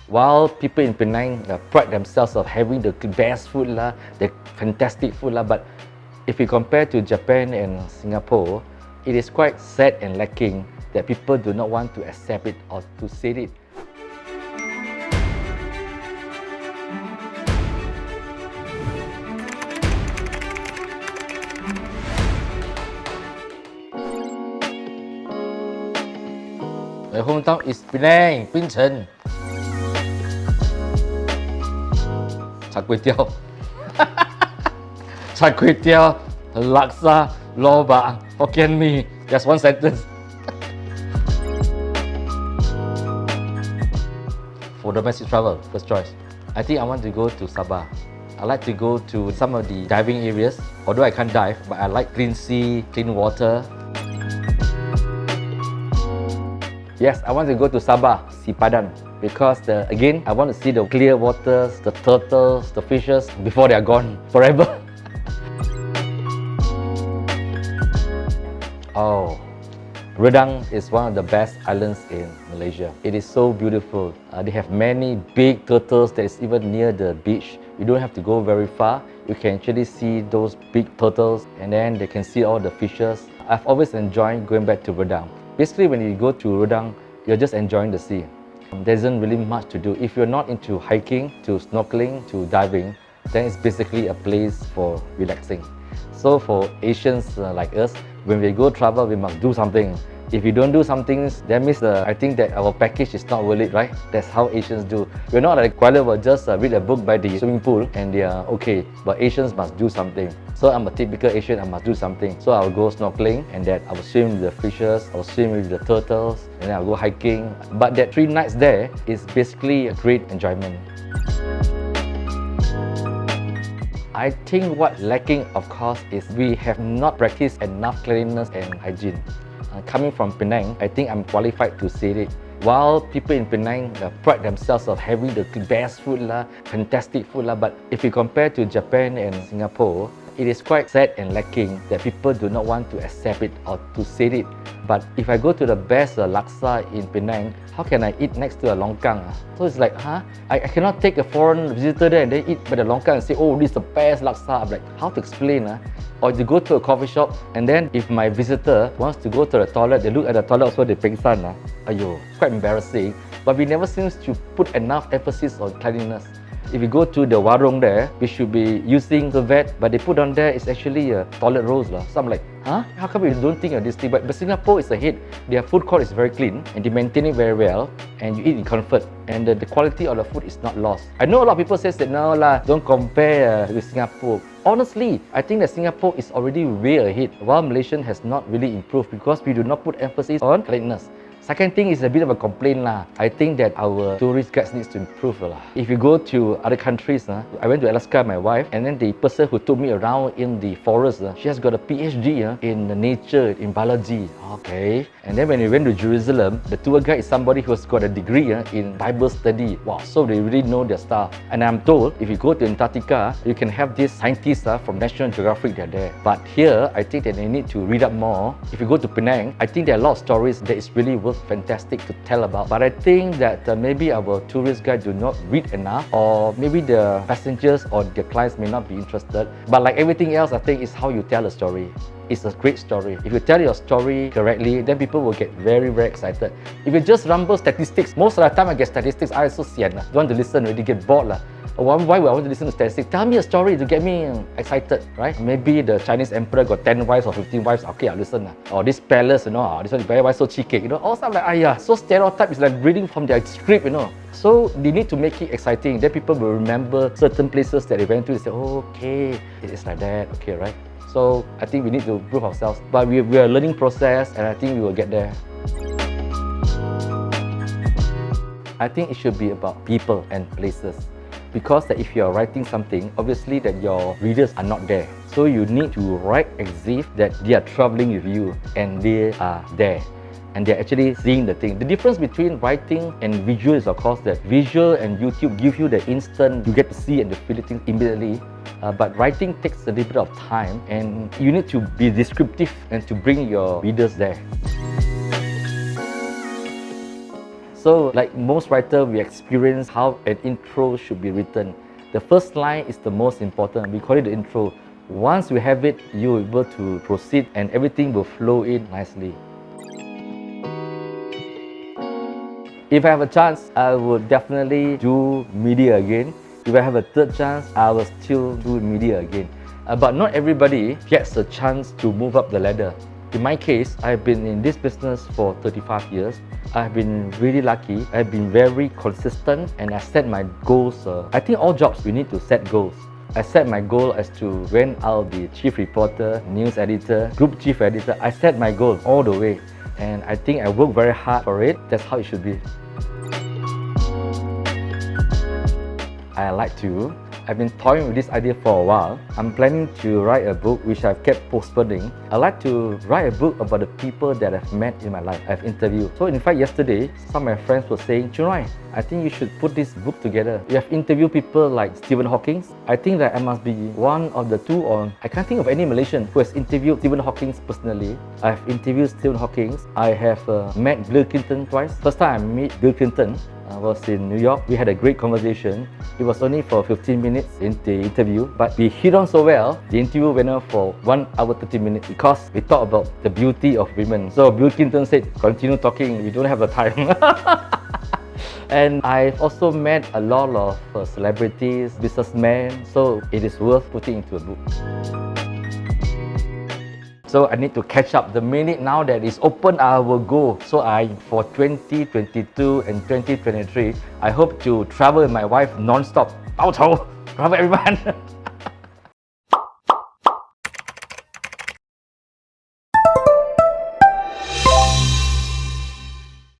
While people in Penang pride themselves of having the best food lah, the fantastic food lah, but if we compare to Japan and Singapore, it is quite sad and lacking that people do not want to accept it or to say it. My hometown is Penang, Pinchan. Char kway teow. Char kway teow, laksa, lobak, Hokkien mee. Just one sentence. For domestic travel, first choice. I think I want to go to Sabah. I like to go to some of the diving areas. Although I can't dive, but I like clean sea, clean water. Yes, I want to go to Sabah, Sipadan, because again, I want to see the clear waters, the turtles, the fishes before they are gone forever. Oh, Redang is one of the best islands in Malaysia. It is so beautiful. They have many big turtles that is even near the beach. You don't have to go very far. You can actually see those big turtles and then they can see all the fishes. I've always enjoyed going back to Redang. Basically, when you go to Redang, you're just enjoying the sea. There isn't really much to do. If you're not into hiking, to snorkeling, to diving, then it's basically a place for relaxing. So for Asians like us, when we go travel, we must do something. If you don't do something, that means I think that our package is not worth it, right? That's how Asians do. We're not like Kuala will just read a book by the swimming pool and they are okay. But Asians must do something. So I'm a typical Asian, I must do something. So I'll go snorkeling and that I will swim with the fishes, I'll swim with the turtles, and then I'll go hiking. But that 3 nights there is basically a great enjoyment. I think what lacking, of course, is we have not practiced enough cleanliness and hygiene. Coming from Penang, I think I'm qualified to say it. While people in Penang pride themselves of having the best food lah, fantastic food lah, but if you compare to Japan and Singapore, it is quite sad and lacking that people do not want to accept it or to say it. But if I go to the best laksa in Penang, how can I eat next to a longkang? So it's like, I cannot take a foreign visitor there and they eat by the longkang and say, oh, this is the best laksa. I'm like, how to explain? Or to go to a coffee shop and then if my visitor wants to go to the toilet, they look at the toilet also, they pengsan. Ayo, quite embarrassing. But we never seems to put enough emphasis on cleanliness. If you go to the warung there, we should be using the vet, but they put on there is actually a toilet rolls. So I'm like, how come you don't think of this thing? But Singapore is ahead. Their food court is very clean and they maintain it very well and you eat in comfort and the quality of the food is not lost. I know a lot of people say that no lah, don't compare with Singapore. Honestly, I think that Singapore is already way ahead while Malaysia has not really improved because we do not put emphasis on cleanliness. Second thing is a bit of a complaint lah. I think that our tourist guides needs to improve lah. If you go to other countries, I went to Alaska with my wife, and then the person who took me around in the forest, she has got a PhD in nature, in biology. Okay. And then when we went to Jerusalem, the tour guide is somebody who has got a degree in Bible study. Wow, so they really know their stuff. And I'm told if you go to Antarctica, you can have these scientists from National Geographic that are there. But here, I think that they need to read up more. If you go to Penang, I think there are a lot of stories that is really worth fantastic to tell about. But I think that maybe our tourist guide do not read enough, or maybe the passengers or the clients may not be interested. But like everything else, I think it's how you tell a story. It's a great story. If you tell your story correctly, then people will get very, very excited. If you just rumble statistics, most of the time I get statistics, I also sian. Don't want to listen already, get bored lah. Why would I want to listen to statistics? Tell me a story to get me excited, right? Maybe the Chinese emperor got 10 wives or 15 wives. Okay, I'll listen. Or this palace, this one why so cheeky, all stuff like, so stereotype is like reading from their script, So they need to make it exciting. Then people will remember certain places that they went to and say, oh, okay, it's like that, okay, right? So I think we need to prove ourselves. But we are a learning process and I think we will get there. I think it should be about people and places. Because that if you are writing something, obviously that your readers are not there. So you need to write as if that they are traveling with you and they are there. And they're actually seeing the thing. The difference between writing and visual is of course that visual and YouTube give you the instant, you get to see and to feel it immediately. But writing takes a little bit of time and you need to be descriptive and to bring your readers there. So like most writers, we experience how an intro should be written. The first line is the most important. We call it the intro. Once you have it, you're able to proceed and everything will flow in nicely. If I have a chance, I would definitely do media again. If I have a third chance, I will still do media again. But not everybody gets a chance to move up the ladder. In my case, I've been in this business for 35 years. I've been really lucky. I've been very consistent and I set my goals. I think all jobs, we need to set goals. I set my goal as to when I'll be chief reporter, news editor, group chief editor. I set my goal all the way. And I think I work very hard for it. That's how it should be. I like to. I've been toying with this idea for a while. I'm planning to write a book which I've kept postponing. I like to write a book about the people that I've met in my life, I've interviewed. So in fact yesterday, some of my friends were saying, Chunwai, I think you should put this book together. You have interviewed people like Stephen Hawking. I think that I must be one of the two, or I can't think of any Malaysian who has interviewed Stephen Hawking personally. I've interviewed Stephen Hawking. I have met Bill Clinton twice. First time I met Bill Clinton, I was in New York. We had a great conversation. It was only for 15 minutes in the interview, but we hit on so well, the interview went on for 1 hour 30 minutes because we talked about the beauty of women. So Bill Clinton said, continue talking, we don't have the time. And I've also met a lot of celebrities, businessmen, so it is worth putting into a book. So I need to catch up. The minute now that it's open, I will go. So for 2022 and 2023, I hope to travel with my wife non-stop. 包头 travel everyone.